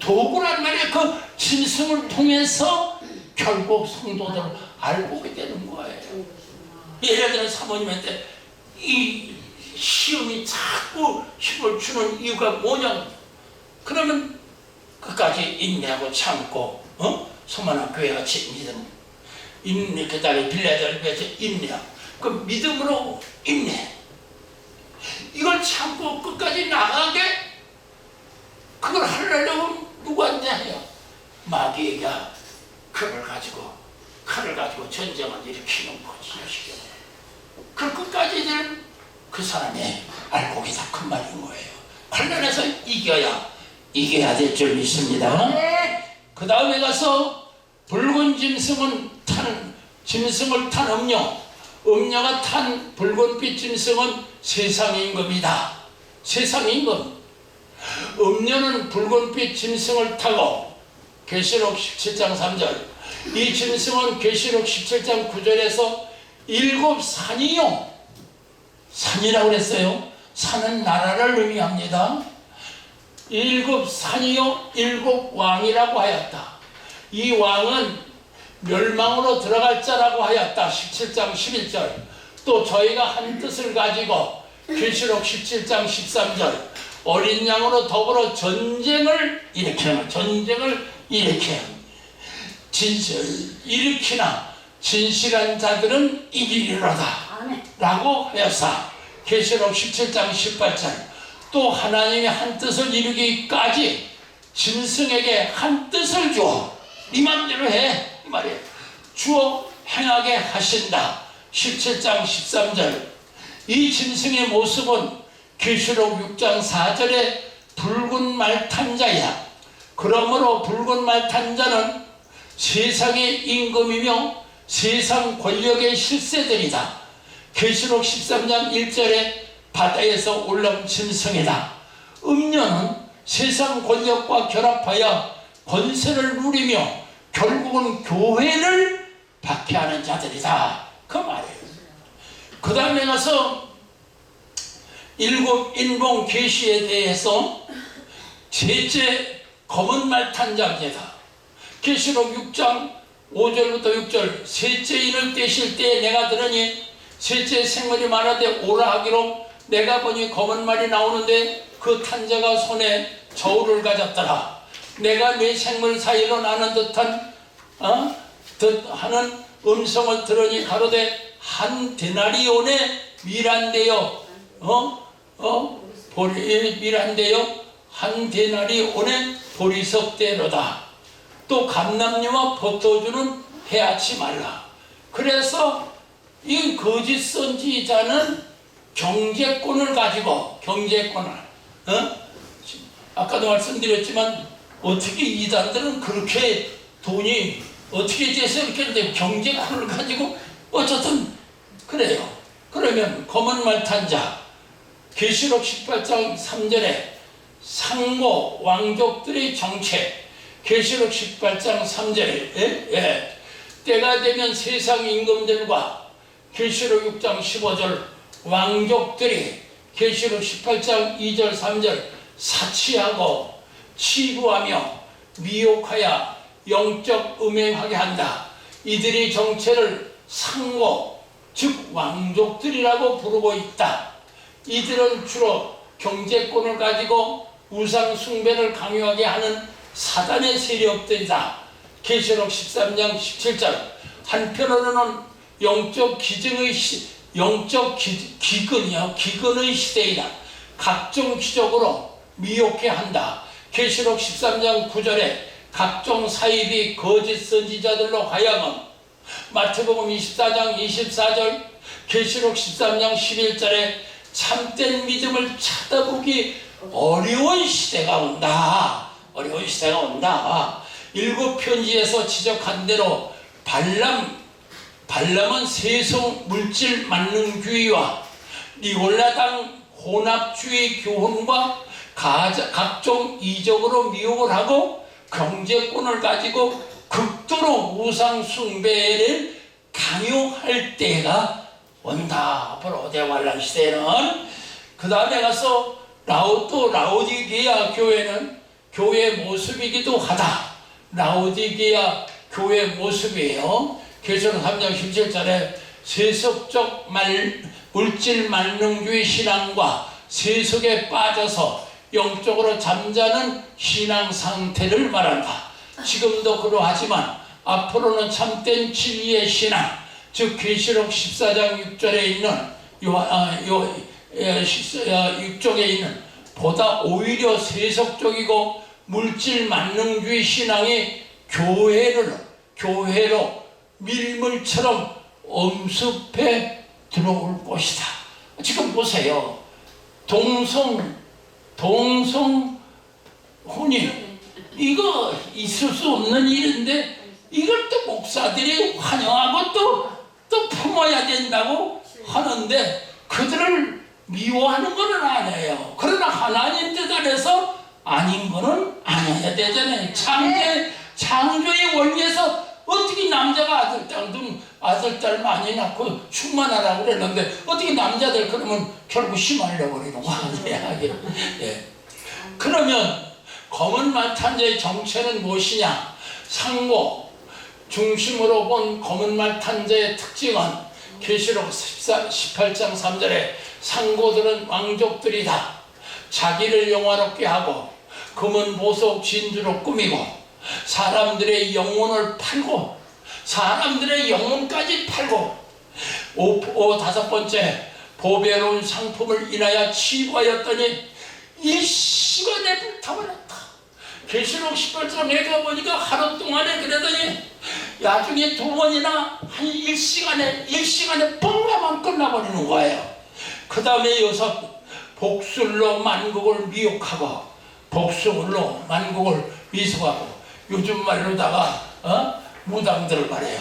도구란 말이에요. 그 짐승을 통해서 결국 성도들을 알고 오게 되는 거예요. 예를 들어 사모님한테 이 시험이 자꾸 힘을 주는 이유가 뭐냐? 그러면 끝까지 인내하고 참고, 소만한 교회같이 믿음, 인내, 그 다음에 빌라델비아에서 인내, 그 믿음으로 인내, 이걸 참고 끝까지 나가게, 그걸 하려면 누구한테 해요? 마귀가 칼을 가지고 전쟁을 일으키는 거지. 그 끝까지 되는 그 사람의 알곡이 다 큰 말인 거예요. 관련해서 이겨야 될 줄 믿습니다. 그 다음에 가서 붉은 짐승을 탄 음녀가 탄 붉은빛 짐승은 세상의 임금이다. 세상의 임금. 음녀는 붉은빛 짐승을 타고 계시록 17장 3절, 이 짐승은 계시록 17장 9절에서 7산이요, 산이라고 그랬어요. 산은 나라를 의미합니다. 7산이요 7왕이라고 하였다. 이 왕은 멸망으로 들어갈 자라고 하였다. 17장 11절. 또 저희가 한 뜻을 가지고 계시록 17장 13절, 어린 양으로 더불어 전쟁을 일으키나 진실한 자들은 이기리로다 라고 하였사. 계시록 17장 18절. 또 하나님이 한 뜻을 이루기까지 짐승에게 한 뜻을 주어 네 맘대로 해 이 말이에요. 주어 행하게 하신다. 17장 13절. 이 짐승의 모습은 계시록 6장 4절에 붉은 말 탄 자야. 그러므로 붉은 말 탄 자는 세상의 임금이며 세상 권력의 실세들이다. 계시록 13장 1절에 바다에서 올라온 짐승이다. 음녀는 세상 권력과 결합하여 권세를 누리며 결국은 교회를 박해하는 자들이다. 그 말이에요. 그 다음에 가서 일곱 인봉 계시에 대해서 셋째 검은 말 탄 자입니다. 계시록 6장 5절부터 6절. 셋째 인을 떼실 때에 내가 들으니 셋째 생물이 많아되 오라 하기로 내가 보니 검은 말이 나오는데 그 탄 자가 손에 저울을 가졌더라. 내가 네 생물 사이로 나는 듯하는 음성을 들으니 가로되 한 데나리온에 미란되어 한 데나리온에 보리석대로다. 또 감람류와 포도주는 해하지 말라. 그래서 이 거짓 선지자는 경제권을 가지고 아까도 말씀드렸지만 어떻게 이단들은 그렇게 돈이 어떻게 돼서 이렇게 경제권을 가지고 어쨌든 그래요. 그러면 검은 말 탄 자, 계시록 18장 3절에 상고 왕족들의 정책, 계시록 18장 3절에 때가 되면 세상 임금들과 계시록 6장 15절 왕족들이 계시록 18장 2절 3절 사치하고 치부하며 미혹하여 영적 음행하게 한다. 이들의 정체를 상고 즉 왕족들이라고 부르고 있다. 이들은 주로 경제권을 가지고 우상 숭배를 강요하게 하는 사단의 세력들이다. 계시록 13장 17절. 한편으로는 영적 기근의 시대이다. 각종 기적으로 미혹해 한다. 계시록 13장 9절에 각종 사입이 거짓 선지자들로 하여금, 마태복음 24장 24절, 계시록 13장 11절에 참된 믿음을 찾아보기 어려운 시대가 온다. 일곱 편지에서 지적한 대로 발람은 세속 물질 만능주의와 니골라당 혼합주의 교훈과 각종 이적으로 미혹을 하고 경제권을 가지고 극도로 우상 숭배를 강요할 때가 온다. 앞으로 대환란 시대는. 그 다음에 가서 라오디게아 교회는 교회 모습이기도 하다. 라오디게아 교회 모습이에요. 계시록 3장 17절에 세속적 물질 만능주의 신앙과 세속에 빠져서 영적으로 잠자는 신앙 상태를 말한다. 지금도 그러하지만 앞으로는 참된 진리의 신앙, 즉 계시록 14장 6절에 있는 6쪽에 있는 보다 오히려 세속적이고 물질 만능주의 신앙이 교회로 밀물처럼 엄습해 들어올 것이다. 지금 보세요. 동성 동성 혼인, 이거 있을 수 없는 일인데 이걸 또 목사들이 환영하고 또 품어야 된다고 하는데 그들을 미워하는 것은 아니에요. 그러나 하나님 뜻 안에서 아닌 거는 아니어야 되잖아요. 창조의 원리에서 어떻게 남자가 아들딸 많이 낳고 충만하라고 그랬는데 어떻게 남자들 그러면 결국 심하려 버리는 거 아니야. 예. 그러면 검은 말탄자의 정체는 무엇이냐? 상고 중심으로 본 검은 말탄자의 특징은 계시록 18장 3절에 상고들은 왕족들이다. 자기를 영화롭게 하고 금은 보석 진주로 꾸미고 사람들의 영혼을 팔고 사람들의 영혼까지 팔고 다섯 번째 보배로운 상품을 인하여 치부하였더니 이 시간에 불타버렸다. 계시록 18장에 가보니까 하루 동안에 그러더니 나중에 두 번이나 한 1시간에 뻥하면 끝나버리는 거예요. 그 다음에 여기서 복술로 만국을 미혹하고 복술로 만국을 미숙하고 요즘 말로다가 무당들 말해요.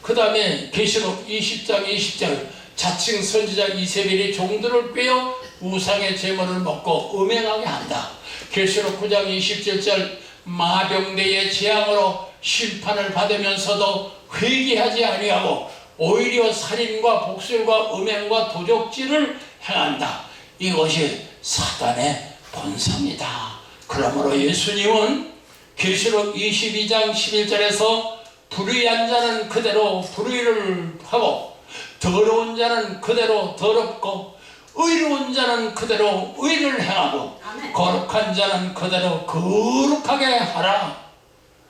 그 다음에 계시록 20장 20절 자칭 선지자 이세벨이 종들을 꿰어 우상의 제물을 먹고 음행하게 한다. 계시록 9장 27절 마병대의 재앙으로 심판을 받으면서도 회개하지 아니하고 오히려 살인과 복술과 음행과 도적질을 행한다. 이것이 사단의 본성이다. 그러므로 예수님은 계시록 22장 11절에서 불의한 자는 그대로 불의를 하고 더러운 자는 그대로 더럽고 의로운 자는 그대로 의를 행하고 아멘. 거룩한 자는 그대로 거룩하게 하라.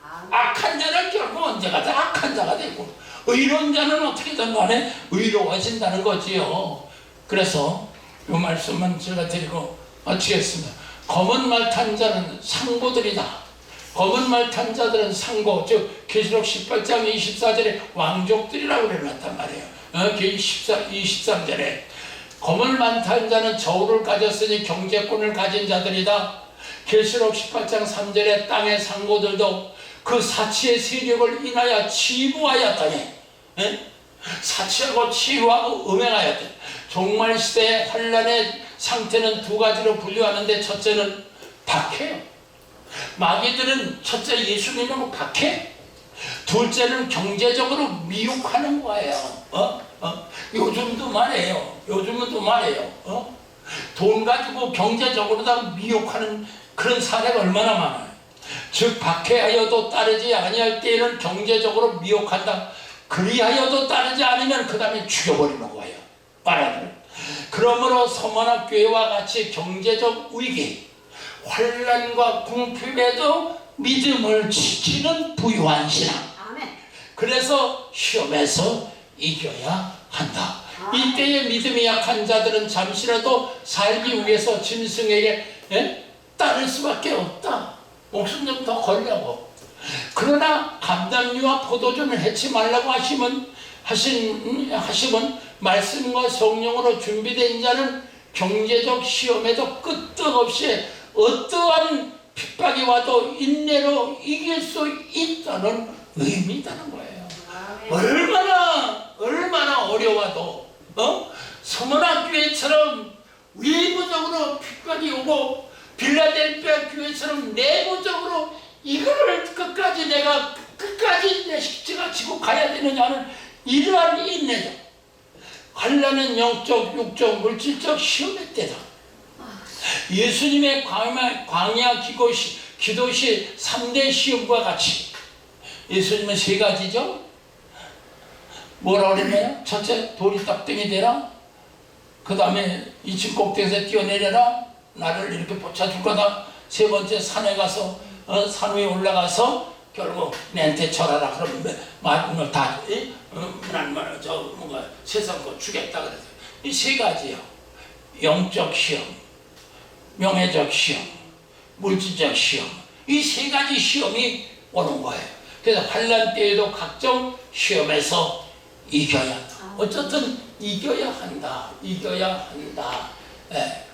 아멘. 악한 자는 결국 언제가 다 악한 자가 되고 의로운 자는 어떻게든 간에 의로워진다는 거지요. 그래서 이 말씀은 제가 드리고 마치겠습니다. 검은 말 탄 자는 상고들이다. 검은 말 탄 자들은 상고, 즉 계시록 18장 24절에 왕족들이라고 그래놨단 말이에요. 23절에 검은 말 탄 자는 저울을 가졌으니 경제권을 가진 자들이다. 계시록 18장 3절에 땅의 상고들도 그 사치의 세력을 인하여 치부하였다니, 사치하고 치부하고 음행하였다. 종말시대의 환란의 상태는 두 가지로 분류하는데 첫째는 박해요. 마귀들은 첫째 예수 믿는 박해, 둘째는 경제적으로 미혹하는 거예요. 요즘도 말해요. 돈 가지고 경제적으로 다 미혹하는 그런 사례가 얼마나 많아요. 즉 박해하여도 따르지 아니할 때에는 경제적으로 미혹한다. 그리하여도 따르지 않으면 그 다음에 죽여버리는 거예요. 말하자면. 그러므로 서머나교회와 같이 경제적 위기, 환란과 궁핍에도 믿음을 지키는 부유한 신앙. 그래서 시험에서 이겨야 한다. 이때의 믿음이 약한 자들은 잠시라도 살기 위해서 짐승에게 따를 수밖에 없다. 목숨 좀 더 걸려고. 그러나 감당류와 포도주는 해치 말라고 하심은 말씀과 성령으로 준비된 자는 경제적 시험에도 끄떡없이 어떠한 핍박이 와도 인내로 이길 수 있다는 의미다는 거예요. 얼마나 어려워도 서머나 교회처럼 외부적으로 핍박이 오고 빌라델피아 교회처럼 내부적으로 이거를 끝까지 내 십자가 지고 가야 되느냐는 이러한 인내죠. 환난은 영적, 육적, 물질적 시험의 때다. 예수님의 광야 기도시 3대 시험과 같이 예수님은 세 가지죠. 뭐라고 그랬나요? 첫째, 돌이 딱땡이 되라. 그 다음에 2층 꼭대기에서 뛰어내려라. 나를 이렇게 보차줄 거다. 세 번째, 산에 가서 산 위에 올라가서 결국 내한테 절하라. 그러면 오늘 다 뭔가 세상 거 주겠다 그래서 이 세 가지요. 영적 시험, 명예적 시험, 물질적 시험. 이 세 가지 시험이 오는 거예요. 그래서 환난 때에도 각종 시험에서 이겨야 한다. 어쨌든 이겨야 한다. 예.